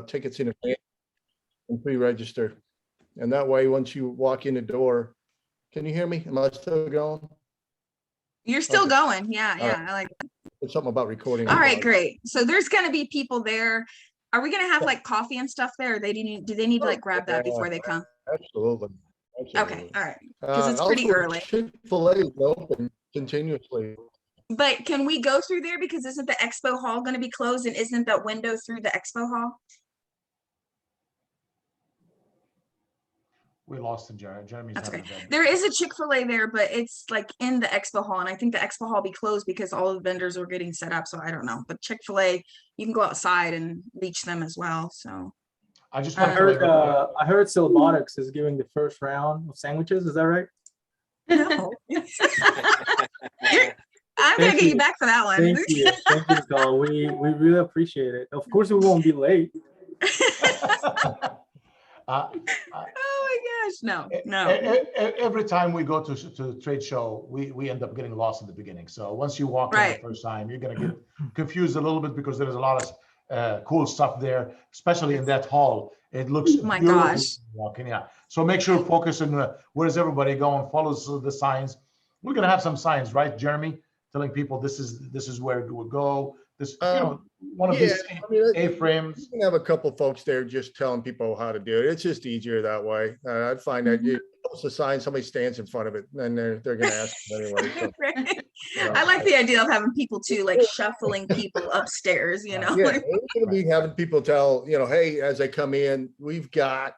tickets in advance and pre-register. And that way, once you walk in the door, can you hear me? Am I still going? You're still Okay. going. Yeah, All yeah. right. I like There's something about recording. All right, great. So there's going to be people there. Are we going to have like coffee and stuff there? Or do they need to like grab that before they come? Absolutely. Okay, all right. Because it's pretty Also, early. Chick-fil-A is open continuously. But can we go through there? Because isn't the expo hall going to be closed, and isn't that window through the expo hall? We lost him, Jeremy's That's okay. having a bad- There is a Chick-fil-A there, but it's like in the expo hall, and I think the expo hall will be closed because all the vendors are getting set up. So I don't know. But Chick-fil-A, you can go outside and reach them as well. So I just I want heard to I heard CellBotics is giving the first round of sandwiches. Is that right? I'm gonna get you back for that one. Thank you, Nicole. We really appreciate it. Of course, we won't be late. Oh my gosh, no. Every time we go to the trade show, we end up getting lost in the beginning. So once you walk in the first time, you're going to get confused a little bit because there is a lot of cool stuff there, especially in that hall. It looks beautiful walking. Yeah. So make sure focus on where's everybody going. Follows the signs. We're going to have some signs, right, Jeremy? Telling people this is where it will go. This one of these A-frames. You can have a couple folks there just telling people how to do it. It's just easier that way. I'd find that you post a sign, somebody stands in front of it, and they're going to ask anyway. So, I like the idea of having people too, like shuffling people upstairs. Yeah, we're going to be having people tell, hey, as they come in, we've got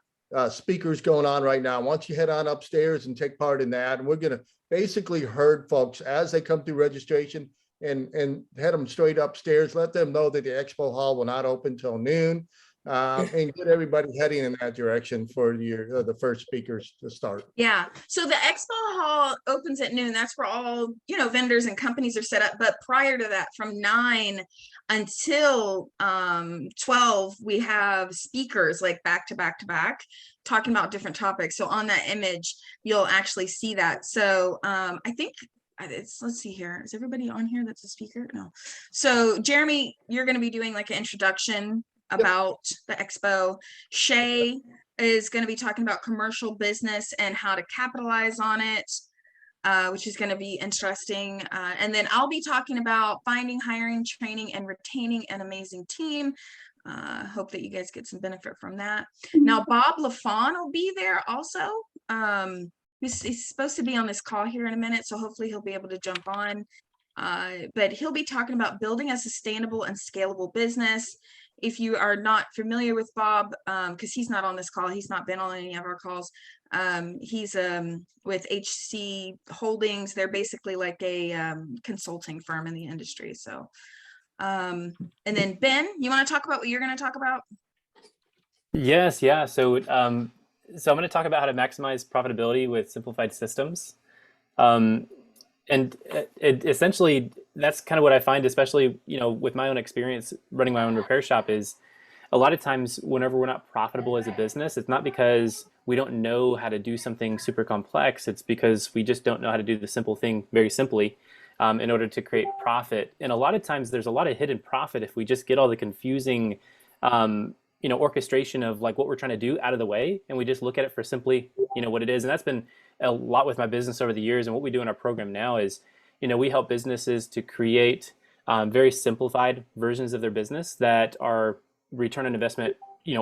speakers going on right now. Once you head on upstairs and take part in that, and we're going to basically herd folks as they come through registration and head them straight upstairs, let them know that the expo hall will not open till noon, and get everybody heading in that direction for the first speakers to start. Yeah, so the expo hall opens at noon. That's where all vendors and companies are set up. But prior to that, from 9 until 12, we have speakers like back to back to back talking about different topics. So on that image, you'll actually see that. So I think let's see here. Is everybody on here that's a speaker? No. So Jeremy, you're going to be doing like an introduction about the expo. Shay is going to be talking about commercial business and how to capitalize on it, which is going to be interesting. And then I'll be talking about finding, hiring, training, and retaining an amazing team. Hope that you guys get some benefit from that. Now, Bob LaFawn will be there also. He's supposed to be on this call here in a minute, so hopefully he'll be able to jump on. But he'll be talking about building a sustainable and scalable business. If you are not familiar with Bob, because he's not on this call, he's not been on any of our calls. He's with HC Holdings. They're basically like a consulting firm in the industry. So, and then Ben, you want to talk about what you're going to talk about? Yes, yeah. So I'm going to talk about how to maximize profitability with simplified systems. And essentially, that's kind of what I find, especially, with my own experience running my own repair shop, is a lot of times whenever we're not profitable as a business, it's not because we don't know how to do something super complex. It's because we just don't know how to do the simple thing very simply in order to create profit. And a lot of times there's a lot of hidden profit if we just get all the confusing orchestration of like what we're trying to do out of the way, and we just look at it for simply, what it is. And that's been a lot with my business over the years. And what we do in our program now is, we help businesses to create very simplified versions of their business that are return on investment,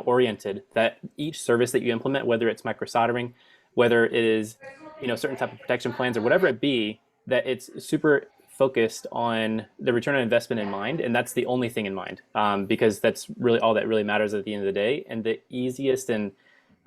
oriented, that each service that you implement, whether it's micro soldering, whether it is, certain type of protection plans or whatever it be, that it's super focused on the return on investment in mind, and that's the only thing in mind, because that's really all that really matters at the end of the day. And the easiest and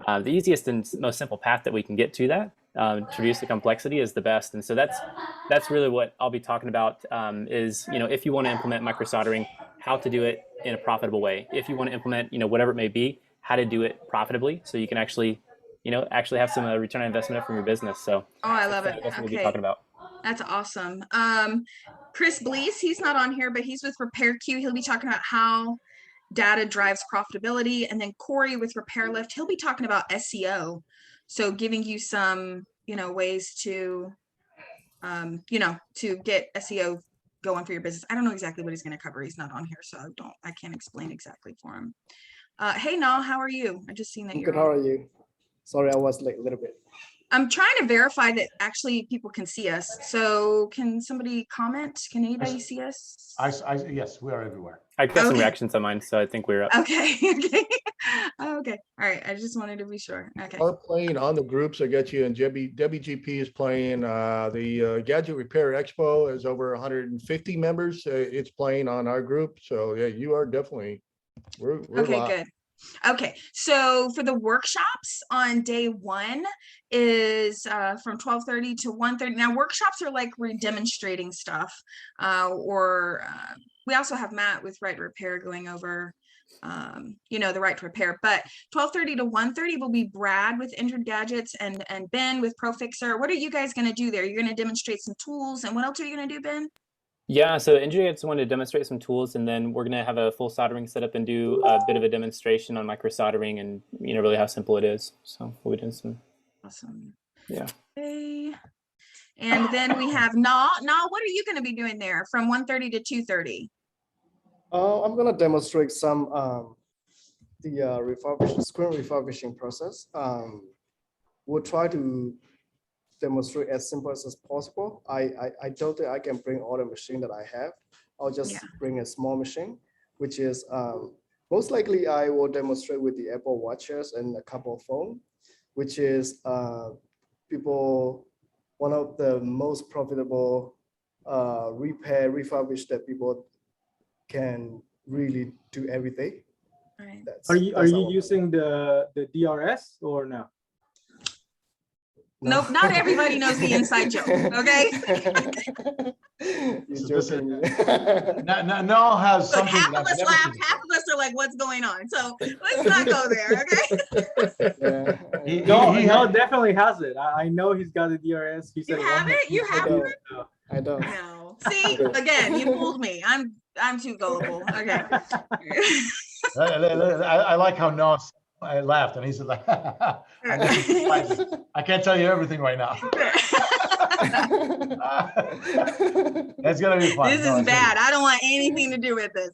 most simple path that we can get to that, to reduce the complexity, is the best. And so that's really what I'll be talking about, is if you want to implement micro soldering, how to do it in a profitable way. If you want to implement whatever it may be, how to do it profitably, so you can actually have some return on investment from your business. So I love it. That's what we'll be talking about. That's awesome. Chris Blees, he's not on here, but he's with RepairQ. He'll be talking about how data drives profitability. And then Corey with RepairLift, he'll be talking about SEO. So giving you some, ways to, to get SEO going for your business. I don't know exactly what he's going to cover. He's not on here, so I can't explain exactly for him. Hey, Nal, how are you? I just seen that I'm you're good. How on. are you? Sorry, I was late a little bit. I'm trying to verify that actually people can see us. So can somebody comment? Can anybody see us? Yes, we are everywhere. I got some Okay. reactions on mine, so I think we're up. Okay. Okay. Okay. All right. I just wanted to be sure. Okay. Are playing on the groups. I get you. And WGP is playing. The Gadget Repair Expo is over 150 members. It's playing on our group. So yeah, you are definitely. We're Okay, live. good. Okay, so for the workshops on day one is from 12:30 to 1:30. Now workshops are like we're demonstrating stuff, we also have Matt with Right Repair going over, the Right Repair. But 12:30 to 1:30 will be Brad with Injured Gadgets and Ben with ProFixer. What are you guys going to do there? You're going to demonstrate some tools, and what else are you going to do, Ben? Yeah, so Engineer just wanted to demonstrate some tools, and then we're gonna have a full soldering setup and do a bit of a demonstration on micro soldering and really how simple it is. So we'll be doing some. Awesome. Yeah. Okay. And then we have Na. What are you going to be doing there from 1:30 to 2:30? I'm gonna demonstrate some the screen refurbishing process. We'll try to demonstrate as simple as possible. I don't think I can bring all the machine that I have. I'll just bring a small machine, which is most likely I will demonstrate with the Apple Watches and a couple of phone, which is one of the most profitable refurbish that people can really do every day. Right. Are you using the DRS or no? Nope, not everybody knows the inside joke, okay? You're So joking. Now has Look, something half that of I've us never laugh, seen half of us are like, what's going on? So let's not go there, okay? Yeah. No, definitely has it. I know he's got the DRS. He said You have it? You have it? I don't. No. See, again, you fooled me. I'm too gullible. Okay. I like how Noah laughed and he said like, I can't tell you everything right now. It's gonna be fun. This is bad. I don't want anything to do with this.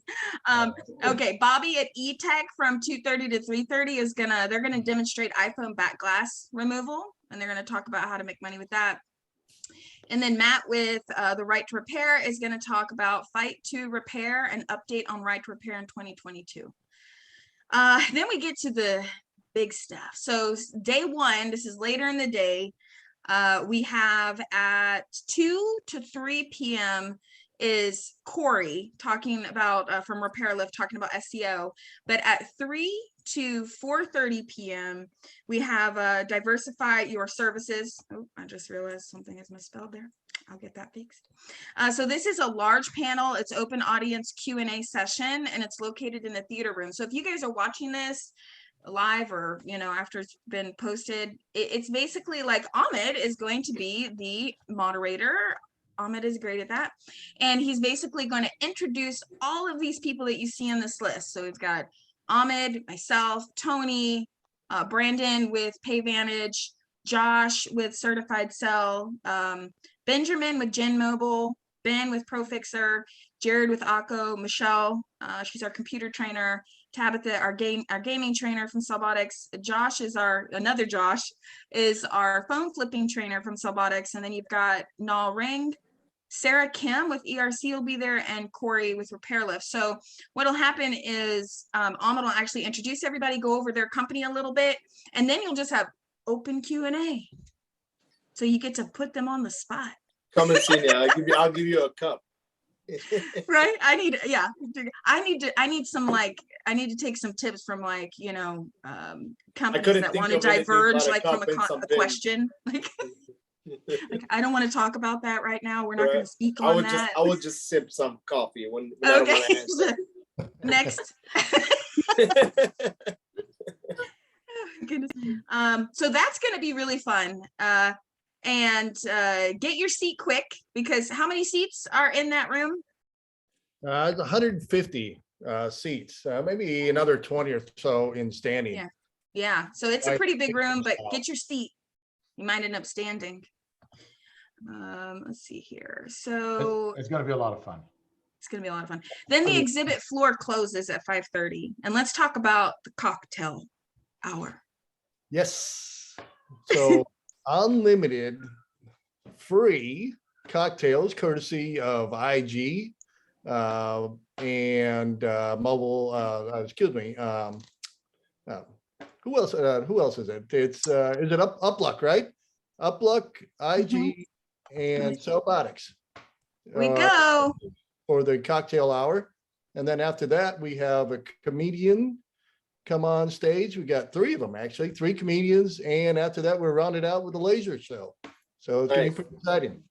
Okay, Bobby at eTech from 2:30 to 3:30 they're gonna demonstrate iPhone back glass removal, and they're gonna talk about how to make money with that. And then Matt with the Right to Repair is going to talk about Fight to Repair and update on Right to Repair in 2022. Then we get to the big stuff. So day one, this is later in the day. We have at 2 to 3 p.m. is Corey talking about from Repair Lift, talking about SEO. But at 3 to 4:30 p.m. we have Diversify Your Services. Oh, I just realized something is misspelled there. I'll get that fixed. So this is a large panel. It's open audience Q&A session, and it's located in the theater room. So if you guys are watching this live or after it's been posted, it's basically like Ahmed is going to be the moderator. Ahmed is great at that, and he's basically going to introduce all of these people that you see on this list. So we've got Ahmed, myself, Tony, Brandon with PayVantage, Josh with Certified Cell, Benjamin with Gen Mobile, Ben with ProFixer, Jared with Akko, Michelle, she's our computer trainer, Tabitha, our gaming trainer from CellBotics. Josh is another Josh is our phone flipping trainer from CellBotics, and then you've got Nal Ring, Sarah Kim with ERC will be there, and Corey with Repair Lift. So what'll happen is Ahmed will actually introduce everybody, go over their company a little bit, and then you'll just have open Q&A. So you get to put them on the spot. Come and see me. I'll give you a cup. Right? I need to take some tips from companies that want to diverge from a question. Like, I don't want to talk about that right now. We're not going to speak on that. I would just sip some coffee when I don't okay. want to answer. Next. Goodness. So that's going to be really fun. And get your seat quick, because how many seats are in that room? It's 150 seats, maybe another 20 or so in standing. Yeah. So it's a pretty big room, but get your seat. You might end up standing. Let's see here. So it's going to be a lot of fun. It's gonna be a lot of fun. Then the exhibit floor closes at 5:30, and let's talk about the cocktail hour. Yes. So unlimited free cocktails courtesy of IG and mobile, excuse me. Who else is it? It's is it Upluck, right? Upluck, IG, and CellBotics. We go. For the cocktail hour. And then after that, we have a comedian come on stage. We got 3 of them, actually, 3 comedians. And after that, we're rounded out with a laser show. So it's going to be pretty exciting.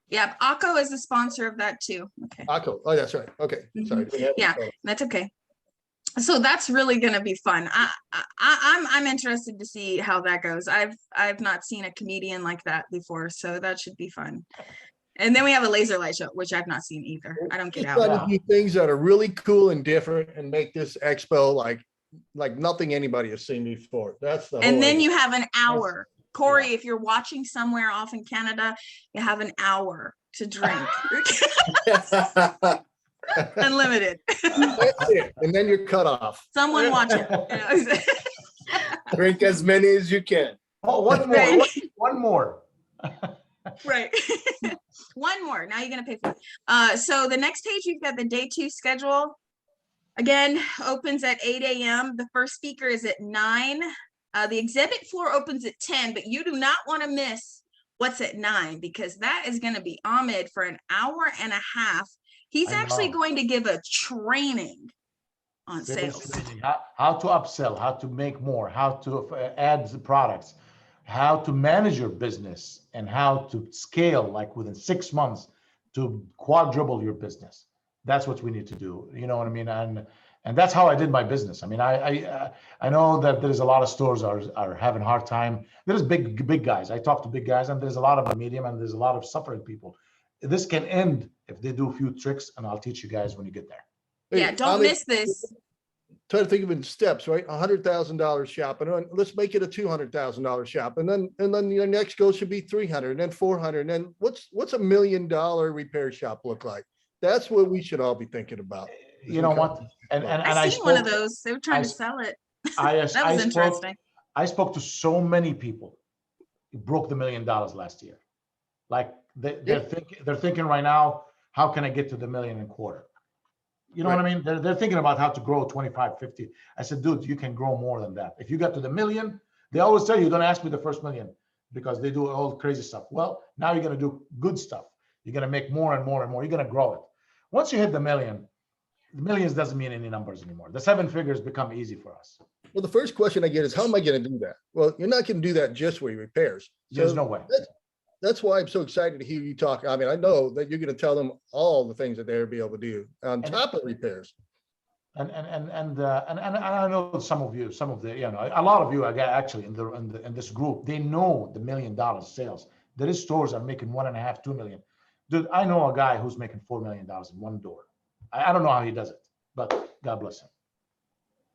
Yeah, Akko is the sponsor of that too. Okay. Akko. Oh, that's right. Okay. Sorry. Yeah, that's okay. So that's really going to be fun. I'm interested to see how that goes. I've not seen a comedian like that before, so that should be fun. And then we have a laser light show, which I've not seen either. I don't get out. Trying to do things that are really cool and different and make this expo like nothing anybody has seen before. That's the. And then you have an hour. Corey, if you're watching somewhere off in Canada, you have an hour to drink. Unlimited. That's it. And then you're cut off. Someone watch it. Drink as many as you can. Oh, one more. Right. One more. Right. One more. Now you're going to pay for it. So the next page, you've got the day 2 schedule. Again, opens at 8 a.m. The first speaker is at 9. The exhibit floor opens at 10, but you do not want to miss what's at 9 because that is going to be Ahmed for an hour and a half. He's actually going to give a training on sales. How to upsell, how to make more, how to add the products, how to manage your business, and how to scale like within 6 months to quadruple your business. That's what we need to do. You know what I mean? And that's how I did my business. I mean, I know that there's a lot of stores are having a hard time. There's big guys. I talk to big guys, and there's a lot of medium, and there's a lot of suffering people. This can end if they do a few tricks, and I'll teach you guys when you get there. Yeah, don't miss this. Try to think of it in steps, right? $100,000 shop, and then let's make it a $200,000 shop, and then your next goal should be 300, and then 400, and then what's $1 million repair shop look like? That's what we should all be thinking about. You know what? And I seen one of those. They were trying to sell it. That was interesting. I spoke to so many people who broke the $1 million last year. Like they're thinking right now, how can I get to the $1.25 million? You know what I mean? They're thinking about how to grow 25, 50. I said, dude, you can grow more than that. If you got to the $1 million, they always tell you, don't ask me the first $1 million because they do all crazy stuff. Well, now you're going to do good stuff. You're going to make more and more and more. You're going to grow it. Once you hit the $1 million, the millions doesn't mean any numbers anymore. The 7 figures become easy for us. Well, the first question I get is, how am I going to do that? Well, you're not going to do that just with repairs. There's no way. That's why I'm so excited to hear you talk. I mean, I know that you're going to tell them all the things that they'll be able to do on top of repairs. And I know some of the, you know, a lot of you actually in this group, they know the $1 million sales. There is stores that are making 1.5, 2 million. Dude, I know a guy who's making $4 million in one door. I don't know how he does it, but God bless him.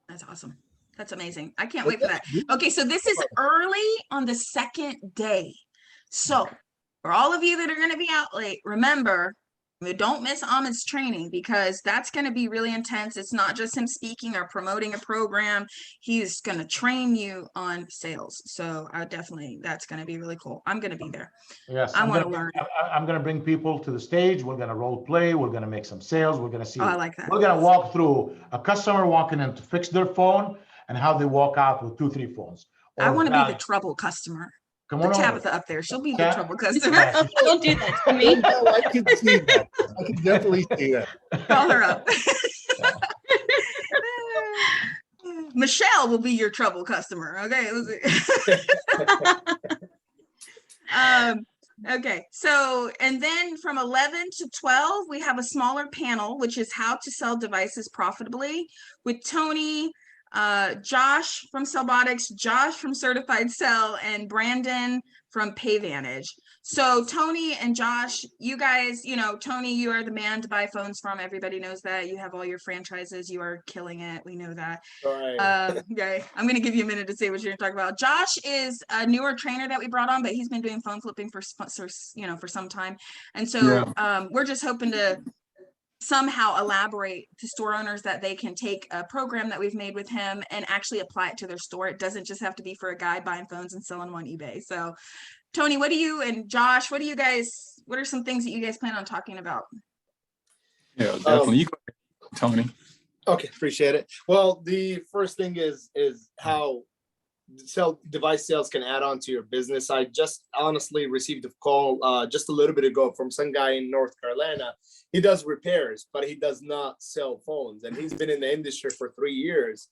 That's awesome. That's amazing. I can't wait for that. Okay, so this is early on the second day. So for all of you that are going to be out late, remember, don't miss Ahmed's training because that's going to be really intense. It's not just him speaking or promoting a program. He's going to train you on sales. So that's going to be really cool. I'm going to be there. Yes, I want to learn. I'm going to bring people to the stage. We're going to role play. We're going to make some sales. We're going to see. Oh, I like that. We're going to walk through a customer walking in to fix their phone and how they walk out with 2, 3 phones. I want to be the trouble customer. Come on, Tabitha up there. She'll be the trouble customer. Don't do that to me. No, I can see that. I can definitely see that. Call her up. Michelle will be your trouble customer. Okay. Okay. So, and then from 11 to 12, we have a smaller panel, which is how to sell devices profitably with Tony, Josh from CellBotics, Josh from Certified Cell, and Brandon from PayVantage. So Tony and Josh, you guys, you know, Tony, you are the man to buy phones from. Everybody knows that. You have all your franchises. You are killing it. We know that. Right. Okay. I'm going to give you a minute to say what you're going to talk about. Josh is a newer trainer that we brought on, but he's been doing phone flipping for some time. And so we're just hoping to somehow elaborate to store owners that they can take a program that we've made with him and actually apply it to their store. It doesn't just have to be for a guy buying phones and selling them on eBay. So Tony, and Josh, what are some things that you guys plan on talking about? Yeah, definitely. You go ahead, Tony. Okay, appreciate it. Well, the first thing is how device sales can add on to your business. I just honestly received a call just a little bit ago from some guy in North Carolina. He does repairs, but he does not sell phones, and he's been in the industry for 3 years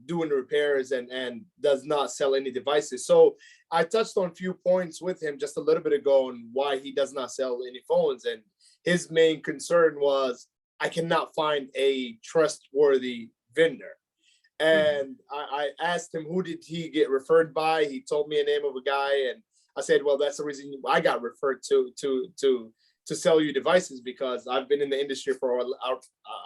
doing repairs and does not sell any devices. So I touched on a few points with him just a little bit ago on why he does not sell any phones, and his main concern was, I cannot find a trustworthy vendor. And I asked him, who did he get referred by? He told me a name of a guy, and I said, well, that's the reason I got referred to sell you devices, because I've been in the industry for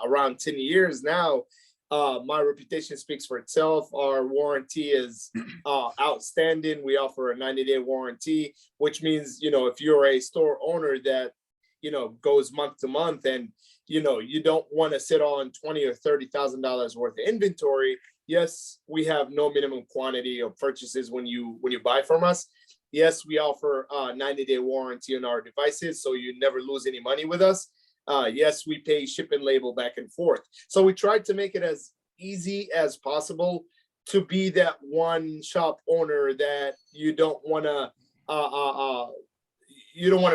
around 10 years now. My reputation speaks for itself. Our warranty is outstanding. We offer a 90-day warranty, which means, if you're a store owner that, goes month to month, and you don't want to sit on $20,000 or $30,000 worth of inventory. Yes, we have no minimum quantity of purchases when you buy from us. Yes, we offer a 90-day warranty on our devices, so you never lose any money with us. Yes, we pay ship and label back and forth. So we tried to make it as easy as possible to be that one shop owner that you don't want to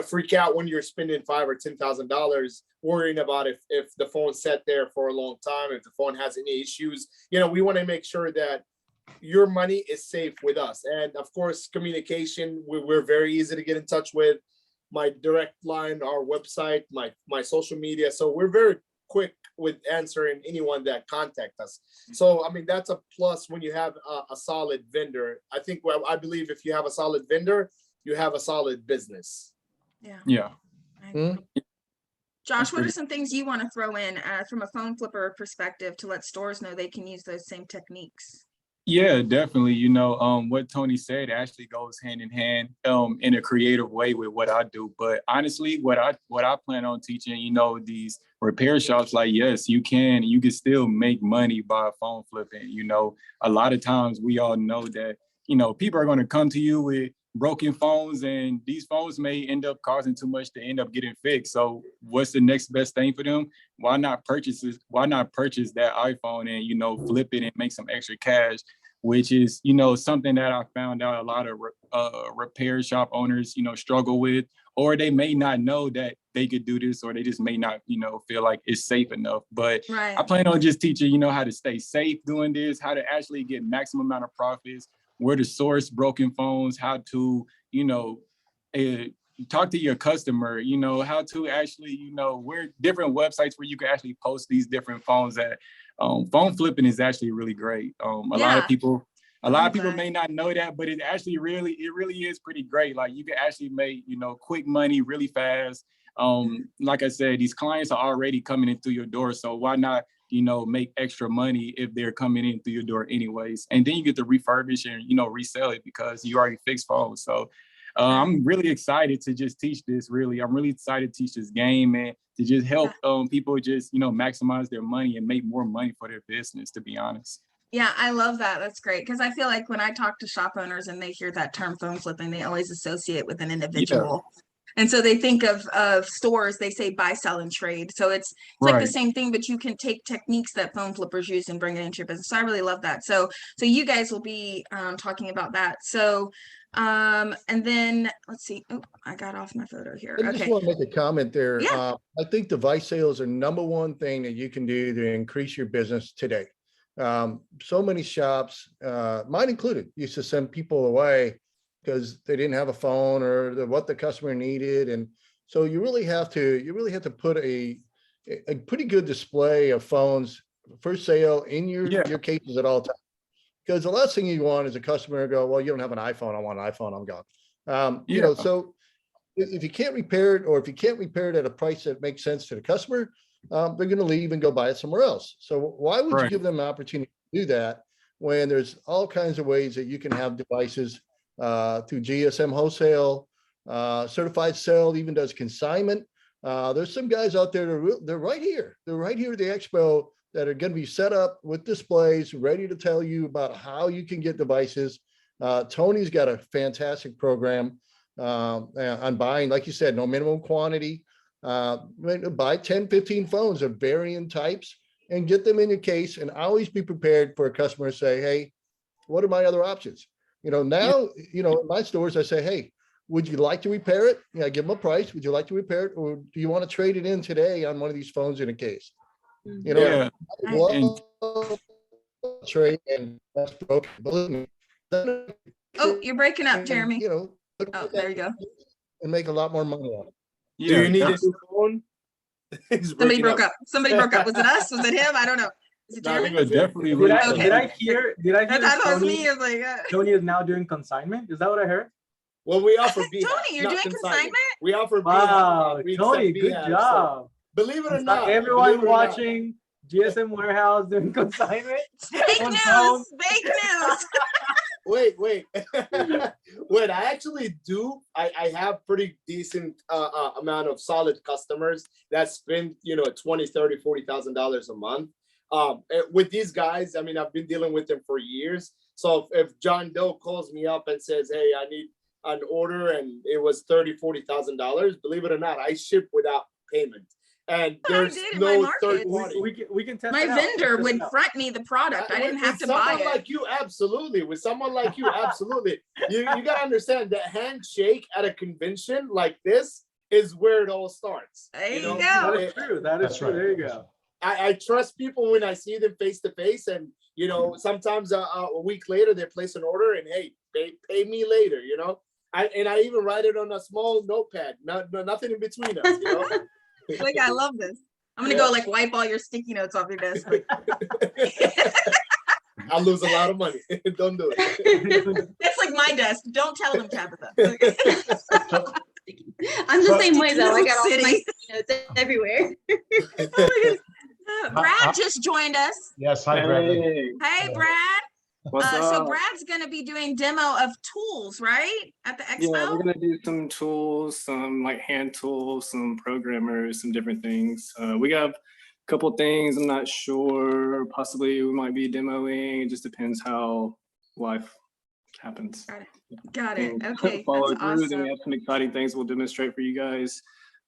freak out when you're spending $5,000 or $10,000 worrying about if the phone sat there for a long time, if the phone has any issues. We want to make sure that your money is safe with us. And of course, communication, we're very easy to get in touch with. My direct line, our website, my social media. So we're very quick with answering anyone that contact us. So, that's a plus when you have a solid vendor. I believe if you have a solid vendor, you have a solid business. Yeah. Josh, what are some things you want to throw in from a phone flipper perspective to let stores know they can use those same techniques? Yeah, definitely. What Tony said actually goes hand in hand in a creative way with what I do. But honestly, what I plan on teaching, these repair shops, like, yes, you can still make money by phone flipping. A lot of times we all know that, people are going to come to you with broken phones, and these phones may end up causing too much to end up getting fixed. So what's the next best thing for them? Why not purchase that iPhone and, flip it and make some extra cash, which is, something that I found out a lot of repair shop owners, struggle with, or they may not know that they could do this, or they just may not, feel like it's safe enough. But right. I plan on just teaching, how to stay safe doing this, how to actually get maximum amount of profits, where to source broken phones, how to, talk to your customer, how to actually, where different websites where you can actually post these different phones at. Phone flipping is actually really great. A lot of people may not know that, but it really is pretty great. Like, you can actually make, quick money really fast. Like I said, these clients are already coming in through your door. So why not, make extra money if they're coming in through your door anyways? And then you get to refurbish and, resell it because you already fixed phones. So I'm really excited to just teach this. I'm really excited to teach this game and to just help people just, maximize their money and make more money for their business, to be honest. Yeah, I love that. That's great. Because I feel like when I talk to shop owners and they hear that term phone flipping, they always associate with an individual. Yeah. And so they think of stores, they say buy, sell, and trade. So it's right. Like the same thing, but you can take techniques that phone flippers use and bring it into your business. So I really love that. So you guys will be talking about that. So and then let's see. Oh, I got off my photo here. I just want to make a comment there. Yeah. I think device sales are number one thing that you can do to increase your business today. So many shops, mine included, used to send people away because they didn't have a phone or what the customer needed. And so you really have to put a pretty good display of phones for sale in your cases at all times. Because the last thing you want is a customer to go, well, you don't have an iPhone. I want an iPhone. I'm gone. So if you can't repair it, or if you can't repair it at a price that makes sense to the customer, they're going to leave and go buy it somewhere else. So why would you give them an opportunity to do that when there's all kinds of ways that you can have devices through GSM wholesale, certified sell even does consignment. There's some guys out there that they're right here. They're right here at the expo that are going to be set up with displays, ready to tell you about how you can get devices. Tony's got a fantastic program on buying, like you said, no minimum quantity. Buy 10, 15 phones of varying types and get them in your case, and always be prepared for a customer to say, hey, what are my other options? Now, in my stores, I say, hey, would you like to repair it? I give them a price. Would you like to repair it? Or do you want to trade it in today on one of these phones in a case? Yeah. Trade and that's broken. Believe me. Oh, you're breaking up, Jeremy. Oh, there you go. And make a lot more money on it. Yeah, Do you need a definitely. new phone? He's Somebody breaking broke up. Somebody broke up. Was it us? Was it him? I don't know. Is it No, Jeremy? Yeah, definitely. Okay. Did I hear That was Tony, me. I was like, Tony is now doing consignment? Is that what I heard? Well, we offer Tony, BHAG, you're not doing consignment? We offer Wow, BHAG. We Tony, accept good BHAG, so job. believe it or It's not, like everyone believe it or not. watching GSM Warehouse doing consignment. Fake On news. phone. Fake news. Wait. Wait, I actually do. I have pretty decent amount of solid customers that spend, $20,000, $30,000, $40,000 a month. With these guys, I mean, I've been dealing with them for years. So if John Doe calls me up and says, hey, I need an order and it was $30,000, $40,000, believe it or not, I ship without payment. And there's did in my no market. third party. We can test My it out. vendor Test would it out. front me the product. I didn't have With to buy someone it. like you, absolutely. With someone like you, absolutely. You gotta understand that handshake at a convention like this is where it all starts. There you know? go. That is true. That is That's true. right. There you go. I trust people when I see them face to face, and sometimes a week later they place an order and hey, pay me later. I even write it on a small notepad. Nothing in between us. Like, I love this. I'm gonna go wipe all your sticky notes off your desk. I'll lose a lot of money. Don't do it. It's like my desk. Don't tell them, Tabitha. I'm the same way though. I Sticky got all note my city. sticky notes everywhere. Brad just joined us. Yes, hi, Bradley. Hey, Hey, Brad. What's So up? Brad's gonna be doing demo of tools, right? At the expo? Yeah, we're gonna do some tools, some hand tools, some programmers, some different things. We got a couple things I'm not sure. Possibly we might be demoing. It just depends how life happens. Got it. We'll Okay. follow That's through. Then awesome. we have some exciting things we'll demonstrate for you guys.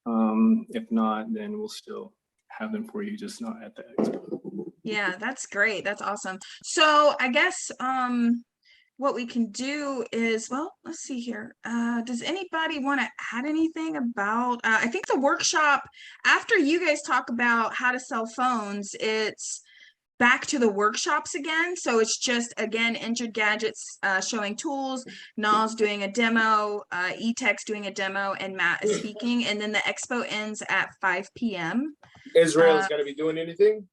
If not, then we'll still have them for you, just not at the expo. Yeah, that's great. That's awesome. So I guess what we can do is, well, let's see here. Does anybody want to add anything about I think the workshop, after you guys talk about how to sell phones, it's back to the workshops again. So it's just, again, Injured Gadgets showing tools, Nas doing a demo, E-Tech's doing a demo, and Matt is speaking. And then the expo ends at 5 p.m. Israel is going to be doing anything?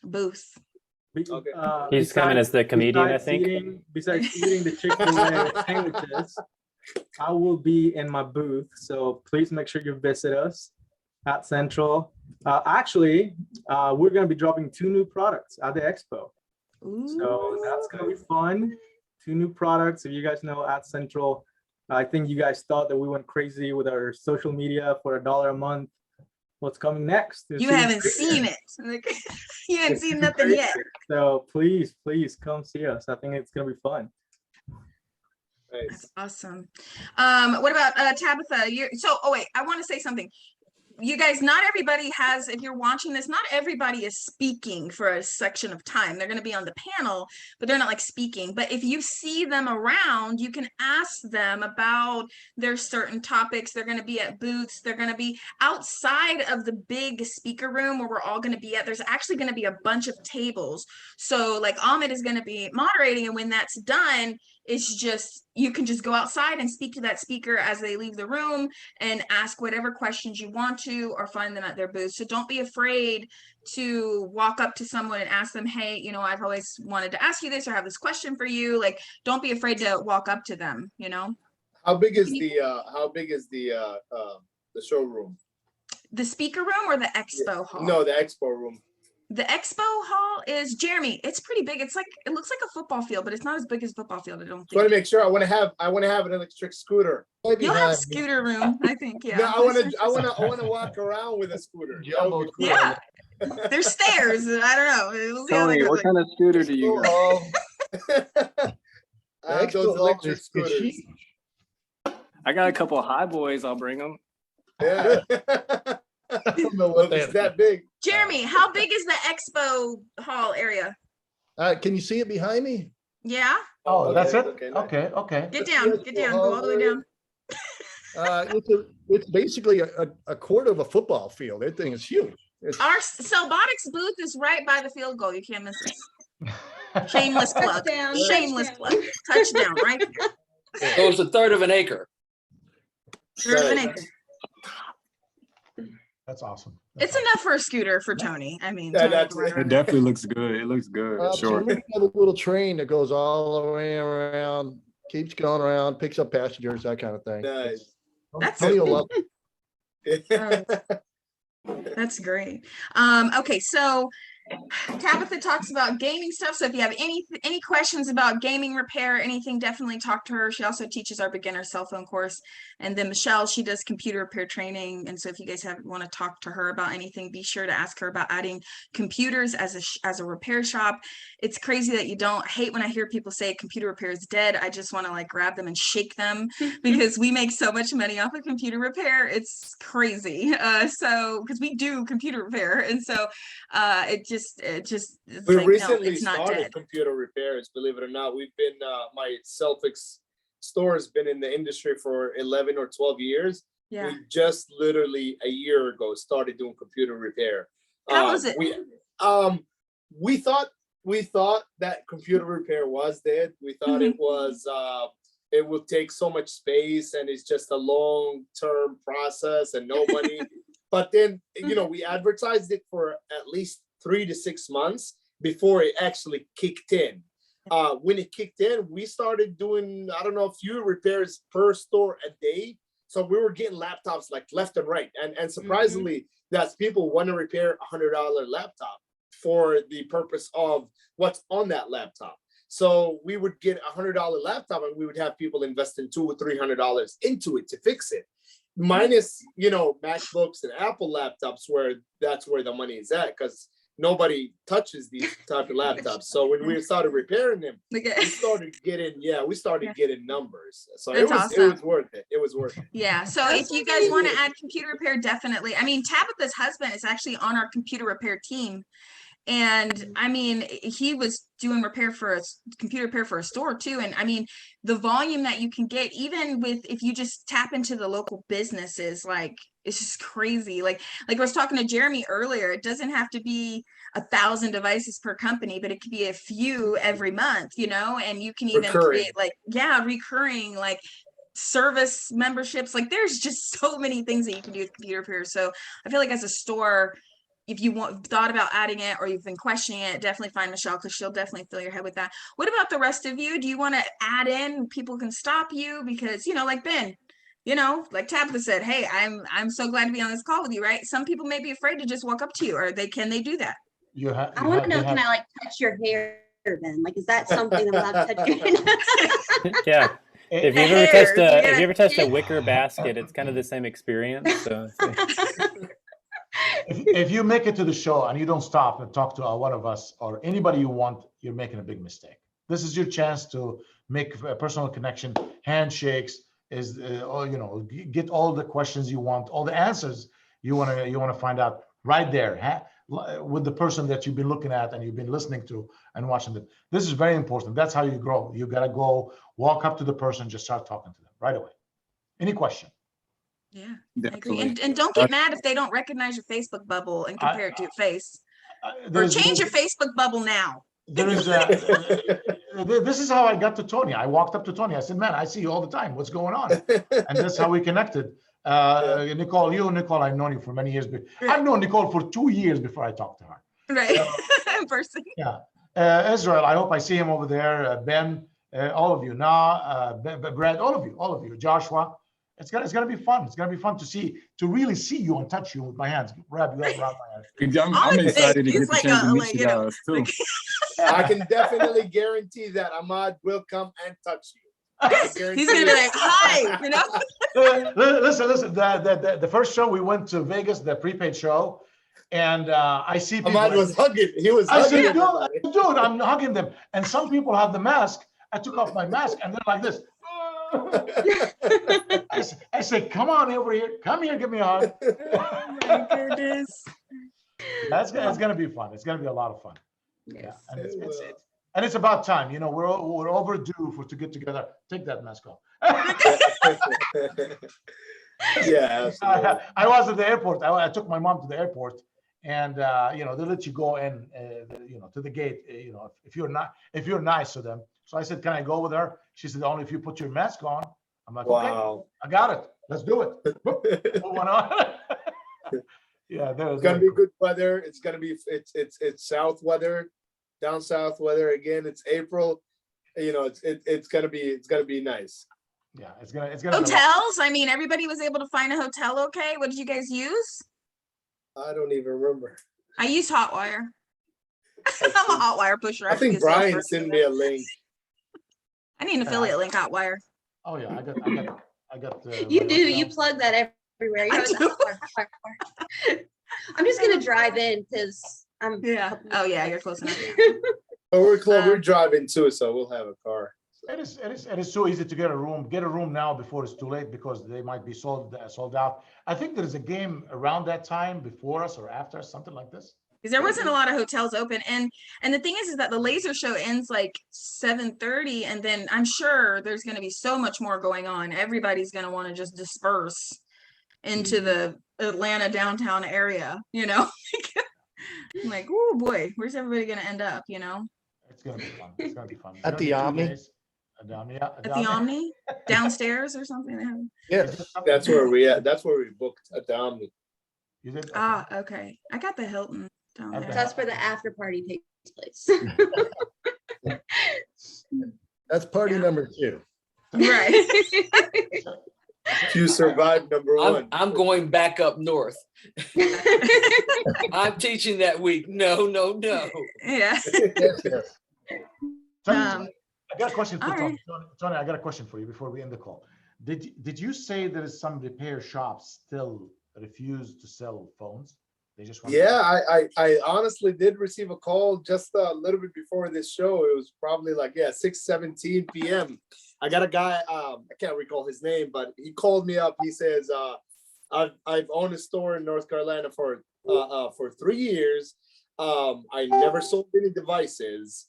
Booth. Okay. He's coming as the comedian, I think. Besides eating the Chick-fil-A sandwiches, I will be in my booth. So please make sure you visit us at Central. Actually, we're going to be dropping 2 new products at the expo. So that's going to be fun. 2 new products. If you guys know, at Central, I think you guys thought that we went crazy with our social media for $1 a month. What's coming next? You haven't seen it. You haven't seen nothing yet. So please come see us. I think it's going to be fun. Nice. That's awesome. What about Tabitha? I want to say something. You guys, not everybody has, if you're watching this, not everybody is speaking for a section of time. They're going to be on the panel, but they're not speaking. But if you see them around, you can ask them about their certain topics. They're going to be at booths. They're going to be outside of the big speaker room where we're all going to be at. There's actually going to be a bunch of tables. So Ahmed is going to be moderating. And when that's done, it's just, you can just go outside and speak to that speaker as they leave the room and ask whatever questions you want to, or find them at their booth. So don't be afraid to walk up to someone and ask them, hey, I've always wanted to ask you this, or have this question for you. Don't be afraid to walk up to them, How big is the showroom? The speaker room or the expo hall? No, the expo room. The Expo Hall is, Jeremy, it's pretty big. It looks like a football field, but it's not as big as a football field, I don't Just want to think. make sure. I want to have an electric scooter. Right You'll have behind me. scooter room, I think, yeah. No, I want to walk around with a scooter. That would be cool. Yeah, there's stairs, I don't know. We'll see how they Tony, go. what kind of scooter do you got? Expo Those Hall electric is scooters. huge. I got a couple of high boys. I'll bring them. Yeah. I don't know what It's that that big. Jeremy, how big is the Expo Hall area? Can you see it behind me? Yeah, Oh, Okay, that's it? okay, nice. Okay. get down, go all the way down. It's basically a quarter of a football field. That thing is huge. It's, Our CellBotics booth is right by the field goal. You can't miss us. Shameless plug. Touchdown, Shameless touchdown. plug. Touchdown, right there. So it's a third of an acre. Third of an acre. That's awesome. It's enough for a scooter for Tony. I mean, Yeah, Tony that's can run it. It around. definitely looks good. It looks good. so Sure. we have a little train that goes all the way around, keeps going around, picks up passengers, that kind of thing. Nice. That's Tony will love it. That's great. Okay, so Tabitha talks about gaming stuff. So if you have any questions about gaming repair, anything, definitely talk to her. She also teaches our beginner cell phone course. And then Michelle, she does computer repair training. And so if you guys want to talk to her about anything, be sure to ask her about adding computers as a repair shop. It's crazy that you don't hate when I hear people say computer repair is dead. I just want to like grab them and shake them because we make so much money off of computer repair. It's crazy. So because we do computer repair, and so it's We like, recently no, it's not started dead. computer repairs, believe it or not. We've been, my Celtics store has been in the industry for 11 or 12 years. Yeah. We just literally a year ago started doing computer repair. How was it? We thought that computer repair was dead. We thought it was, it will take so much space and it's just a long-term process and no money. But then, we advertised it for at least 3 to 6 months before it actually kicked in. When it kicked in, we started doing, I don't know, a few repairs per store a day. So we were getting laptops like left and right. And surprisingly, that's people want to repair a $100 laptop for the purpose of what's on that laptop. So we would get a $100 laptop and we would have people investing $200 or $300 into it to fix it. Minus, MacBooks and Apple laptops, where that's where the money is at, because nobody touches these type of laptops. So when we started repairing them, we started getting numbers. So it was worth it. It was worth it. Yeah. So if you guys want to add computer repair, definitely. I mean, Tabitha's husband is actually on our computer repair team. And I mean, he was doing computer repair for a store too. And I mean, the volume that you can get, even with, if you just tap into the local businesses, like, it's just crazy. Like I was talking to Jeremy earlier, it doesn't have to be 1,000 devices per company, but it could be a few every month, and you can even create recurring, like, service memberships. Like, there's just so many things that you can do with computer repair. So I feel like as a store, if you thought about adding it or you've been questioning it, definitely find Michelle, because she'll definitely fill your head with that. What about the rest of you? Do you want to add in? People can stop you because, like Ben, like Tabitha said, hey, I'm so glad to be on this call with you, right? Some people may be afraid to just walk up to you, or can they do that? I want to know, can I like touch your hair then? Like, is that something I'm allowed to touch your hair? Yeah. If you ever touched a wicker basket, it's kind of the same experience. So If you make it to the show and you don't stop and talk to one of us or anybody you want, you're making a big mistake. This is your chance to make a personal connection, handshakes, get all the questions you want, all the answers you want to find out right there with the person that you've been looking at and you've been listening to and watching them. This is very important. That's how you grow. You got to go walk up to the person, just start talking to them right away. Any question? Yeah, Definitely. I agree. And don't get mad if they don't recognize your Facebook bubble and compare it to your face. Or change your Facebook bubble now. There is this is how I got to Tony. I walked up to Tony. I said, man, I see you all the time. What's going on? And that's how we connected. Nicole, I've known you for many years. I've known Nicole for 2 years before I talked to her. Right, in person. Yeah. Israel, I hope I see him over there. Ben, all of you. Brad, all of you. Joshua. It's gonna be fun. It's gonna be fun to really see you and touch you with my hands, grab you up around my hands. I'm excited to It's get the like chance a, to meet like, you you know, guys too. like- I can definitely guarantee that Ahmad will come and touch you. He's gonna be like, hi, you know? Listen. The first show we went to Vegas, the prepaid show, and I see people. Ahmad was hugging. He was I hugging said, everybody. dude, I'm hugging them, and some people have the mask. I took off my mask, and they're like this. I said, come on over here. Come here, give me a hug. Oh my goodness. It's gonna be fun. It's gonna be a lot of fun. Yes. And it's about time. You know, we're overdue to get together. Take that mask off. Yeah, absolutely. I was at the airport. I took my mom to the airport, and you know, they let you go in, you know, to the gate. You know, if you're nice to them. So I said, can I go with her? She said, only if you put your mask on. I'm like, okay, Wow. I got it. Let's do it. Move on. Yeah, It's gonna be good weather. It's gonna be it's south weather, down south weather again. It's April. You know, it's gonna be nice. Yeah, it's gonna Hotels? I mean, everybody was able to find a hotel okay? What did you guys use? I don't even remember. I used Hotwire. I'm a Hotwire pusher. I think be a Brian salesperson. sent me a link. I need an affiliate link, Hotwire. Oh yeah, I got. You my do. hotel. You plug that everywhere. You I know, it's I'm just gonna drive in because I'm. Yeah. Oh yeah, you're close enough. Oh, we're close. We're driving too, so we'll have a car. It is so easy to get a room. Get a room now before it's too late because they might be sold out. I think there is a game around that time before us or after us, something like this. Because there wasn't a lot of hotels open, and the thing is that the laser show ends like 7:30, and then I'm sure there's going to be so much more going on. Everybody's going to want to just disperse into the Atlanta downtown area, you know. I'm like, oh boy, where's everybody going to end up? You know. It's gonna be fun. It's gonna be fun. At the Omni? At the Omni. At the Omni, downstairs or something. They have. Yes. That's where we at. That's where we booked at the Omni. You did? Okay. Ah, okay. I got the Hilton down Okay. there. That's where the after party takes place. That's party Yeah. number 2. Right. You survived number one. I'm going back up north. I'm teaching that week. No. Yeah. Yes, yes. Tony, I got a question for all Tony. right. Tony, I got a question for you before we end the call. Did you say there is some repair shops still refuse to sell phones? They just want Yeah, I honestly did receive a call just a little bit before this show. It was probably like 6:17 p.m. I got a guy, I can't recall his name, but he called me up. He says, I've owned a store in North Carolina for 3 years. I never sold any devices.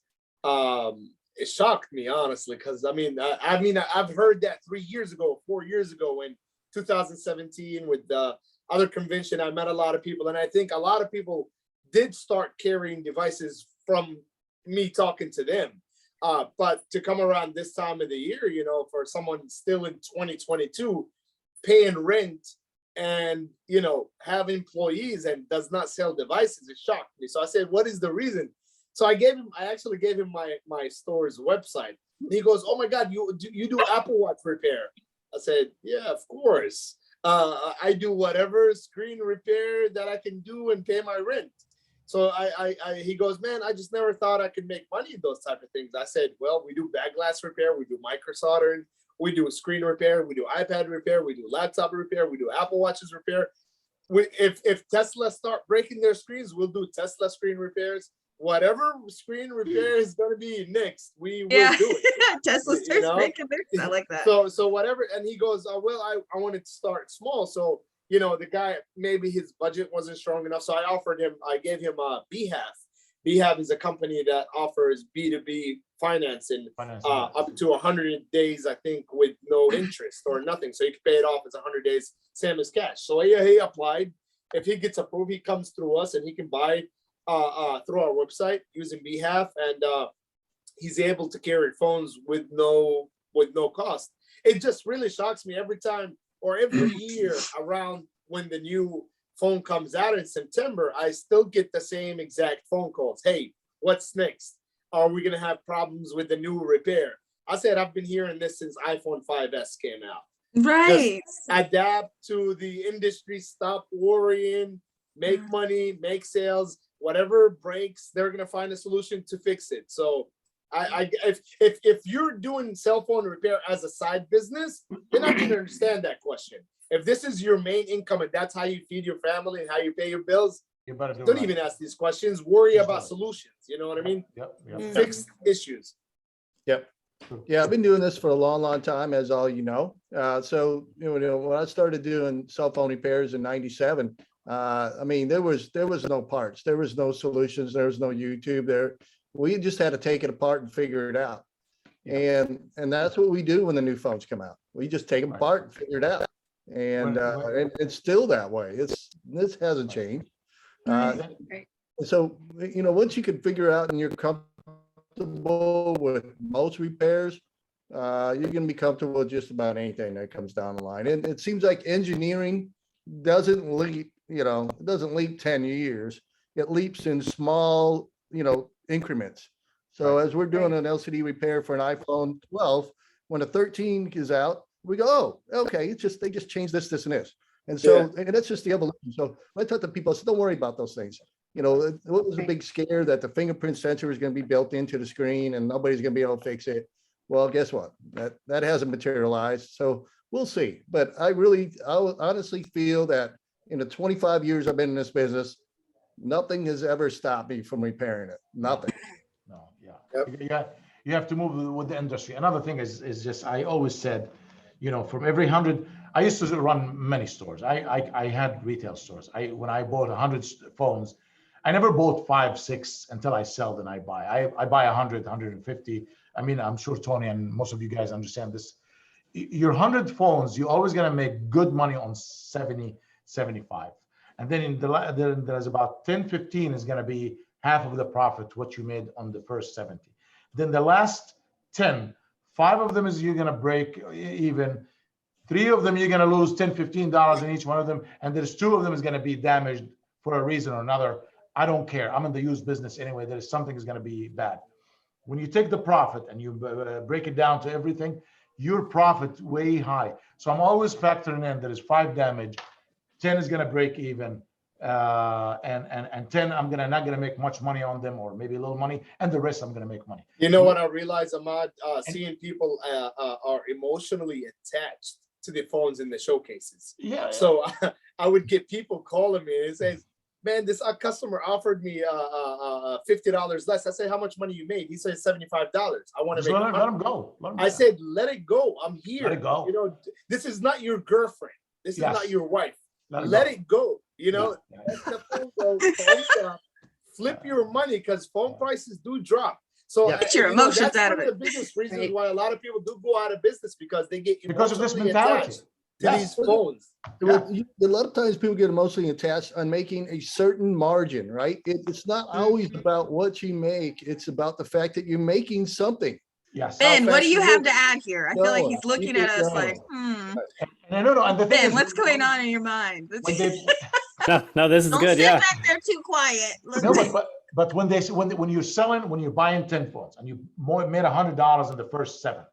It shocked me, honestly, because I've heard that 3 years ago, 4 years ago in 2017 with the other convention. I met a lot of people, and I think a lot of people did start carrying devices from me talking to them. But to come around this time of the year, you know, for someone still in 2022 paying rent and, you know, have employees and does not sell devices, it shocked me. So I said, what is the reason? So I actually gave him my store's website. And he goes, oh my God, you do Apple Watch repair. I said, yeah, of course. I do whatever screen repair that I can do and pay my rent. So he goes, man, I just never thought I could make money in those type of things. I said, well, we do back glass repair, we do micro soldering, we do screen repair, we do iPad repair, we do laptop repair, we do Apple Watches repair. If Tesla start breaking their screens, we'll do Tesla screen repairs. Whatever screen repair is going to be next, we will do it. Tesla starts breaking theirs. I like that. So whatever. And he goes, well, I wanted to start small. So, you know, the guy, maybe his budget wasn't strong enough. So I gave him BHAF. BHAF is a company that offers B2B financing up to 100 days, I think, with no interest or nothing. So you can pay it off as 100 days, same as cash. So he applied. If he gets approved, he comes through us and he can buy through our website using BHAF, and he's able to carry phones with no cost. It just really shocks me every time or every year around when the new phone comes out in September. I still get the same exact phone calls. Hey, what's next? Are we gonna have problems with the new repair? I said I've been hearing this since iPhone 5S came out. Right. Adapt to the industry, stop worrying, make money, make sales, whatever breaks, they're gonna find a solution to fix it. So if you're doing cell phone repair as a side business, you're not gonna understand that question. If this is your main income and that's how you feed your family and how you pay your bills, You better don't even ask these questions. Worry about solutions. You know what I mean? Yep. Fix issues. Yep. Yeah, I've been doing this for a long, long time, as all you know. So, when I started doing cell phone repairs in '97, I mean, there was no parts, there was no solutions, there was no YouTube there. We just had to take it apart and figure it out. And that's what we do when the new phones come out. We just take them apart and figure it out. And it's still that way. This hasn't changed. So, once you can figure out and you're comfortable with most repairs, you're going to be comfortable with just about anything that comes down the line. And it seems like engineering doesn't leap, it doesn't leap 10 years. It leaps in small, increments. So as we're doing an LCD repair for an iPhone 12, when a 13 is out, we go, oh, okay, they just changed this, and this. And so, and that's just the evolution. So I talk to people, I said, don't worry about those things. What was a big scare that the fingerprint sensor is going to be built into the screen and nobody's going to be able to fix it? Well, guess what? That hasn't materialized. So we'll see. But I honestly feel that in the 25 years I've been in this business, nothing has ever stopped me from repairing it. Nothing. No, yeah. You have to move with the industry. Another thing is just, I always said, from every 100, I used to run many stores. I had retail stores. When I bought 100 phones, I never bought 5, 6 until I sell, then I buy. I buy 100, 150. I mean, I'm sure Tony and most of you guys understand this. Your 100 phones, you're always going to make good money on 70, 75. And then there's about 10, 15 is going to be half of the profit, what you made on the first 70. Then the last 10, 5 of them is you're going to break even. 3 of them, you're going to lose $10, $15 in each one of them. And there's 2 of them is going to be damaged for a reason or another. I don't care. I'm in the used business anyway. There's something is going to be bad. When you take the profit and you break it down to everything, your profit way high. So I'm always factoring in there is 5 damage, 10 is going to break even, and 10 I'm not going to make much money on them, or maybe a little money, and the rest I'm going to make money. You know what I realize, Ahmad? Seeing people are emotionally attached to the phones in the showcases. Yeah. So I would get people calling me and say, man, this customer offered me $50 less. I said, how much money you made? He said $75. I want to make let him go. I said, let it go. I'm here. Let it go. This is not your girlfriend. This is not your wife. Let it go. That's the phone shop. Flip your money, because phone prices do drop. So get your emotions that's out one of of the biggest reasons why a lot of people do go out of business, because they get because of this emotionally mentality attached to these phones. A lot of times people get emotionally attached on making a certain margin, right? It's not always about what you make. It's about the fact that you're making something. Yes. Ben, what do you have to add here? I feel like he's looking at us like, And the thing Ben, is, what's going on in your mind? No, this is Don't good. sit Yeah. back there too quiet. But when you're buying 10 phones and you made $100 in the first 7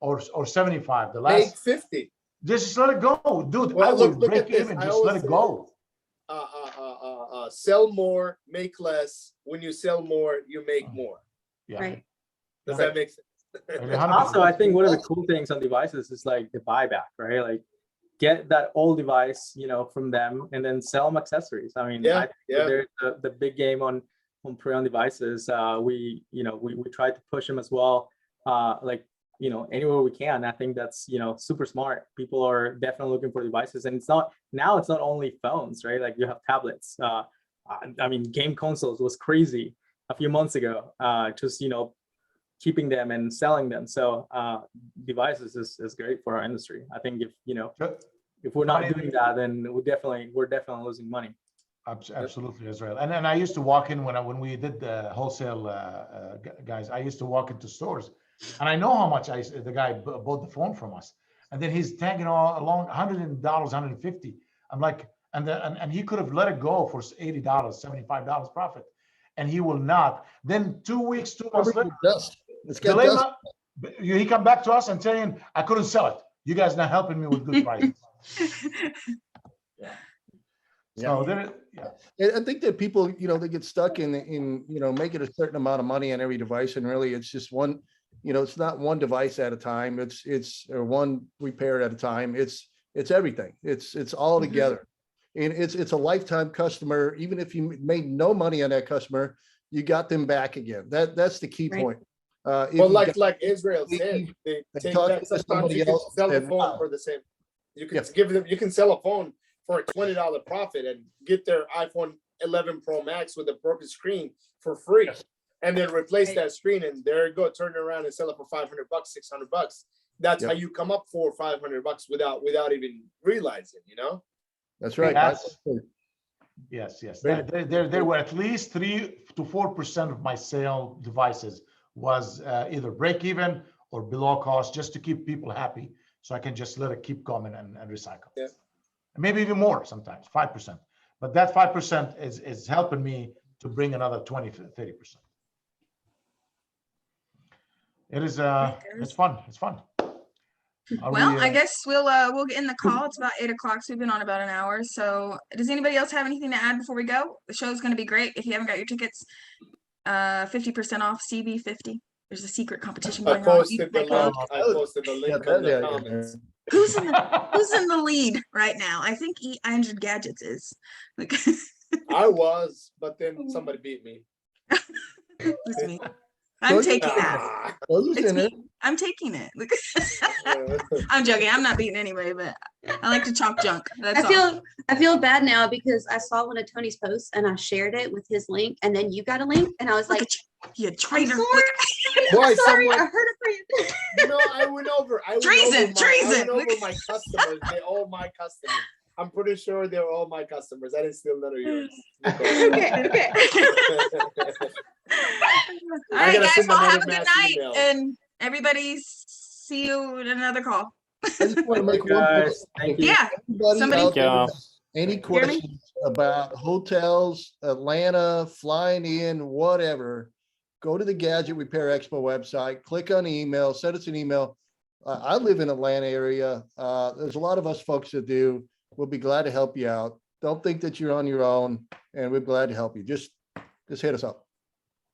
or 75, the last Make 50. Just let it go, dude. Well, I will look break at this. even. I Just let always it say go. Sell more, make less. When you sell more, you make more. Yeah. Right. Does that make sense? Also, I think one of the cool things on devices is like the buyback, right? Like get that old device, from them, and then sell them accessories. I mean, there's the big game on pre-owned devices. We try to push them as well. Anywhere we can. I think that's, super smart. People are definitely looking for devices, and it's not only phones, right? Like you have tablets. I mean, game consoles was crazy a few months ago. Just, keeping them and selling them. So devices is great for our industry. I think if we're not doing that, then we're definitely losing money. Absolutely, Israel. And I used to walk in when we did the wholesale guys. I used to walk into stores, and I know how much the guy bought the phone from us, and then he's tagging all along $100, $150. I'm like, and he could have let it go for $80, $75 profit, and he will not. Then 2 months later, he come back to us and saying, I couldn't sell it. You guys not helping me with good prices. So there, I think that people, they get stuck in, making a certain amount of money on every device, and really it's just one, it's not one device at a time. It's or one repair at a time. It's everything. It's all together. And it's a lifetime customer. Even if you made no money on that customer, you got them back again. That's the key point. Well, like Israel said, they take that. Sometimes you can sell a phone for the same. You can give them. You can sell a phone for a $20 profit and get their iPhone 11 Pro Max with a broken screen for free, and then replace that screen, and there you go, turn it around and sell it for $500, $600. That's how you come up $400 or $500 without even realizing, That's right. Yes. There were at least 3 to 4% of my sale devices was either break even or below cost, just to keep people happy, so I can just let it keep coming and recycle. Yeah. Maybe even more sometimes, 5%. But that 5% is helping me to bring another 20 to 30%. It is it's fun. It's fun. I guess we'll get in the call. It's about 8 o'clock, so we've been on about an hour. So does anybody else have anything to add before we go? The show's going to be great. If you haven't got your tickets, 50% off CB50. There's a secret competition going on. I posted the link in the comments. Who's in the lead right now? I think Untitled Gadgets is. I was, but then somebody beat me. It's me. I'm taking that. It's me. I'm taking it. I'm joking. I'm not beating anyway, but I like to chalk junk. That's I feel bad now because I saw one of Tony's posts and I shared it with his link, and then you got a link, and I was like, "You traitor!" I'm sorry, I heard it for you. I went over. Treason! I went over my customers. They're all my customers. I'm pretty sure they're all my customers. I didn't steal none of yours. Okay. All right, guys. Well, have a good night, and everybody see you in another call. I just want to make one point. Yeah. Any questions about hotels, Atlanta, flying in, whatever, go to the Gadget Repair Expo website, click on the email, send us an email. I live in Atlanta area. There's a lot of us folks that do. We'll be glad to help you out. Don't think that you're on your own, and we're glad to help you. Just hit us up.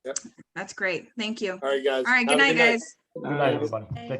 Yep. That's great. Thank you. All right, guys. All right. Good night, guys. Good night, everybody. Take care.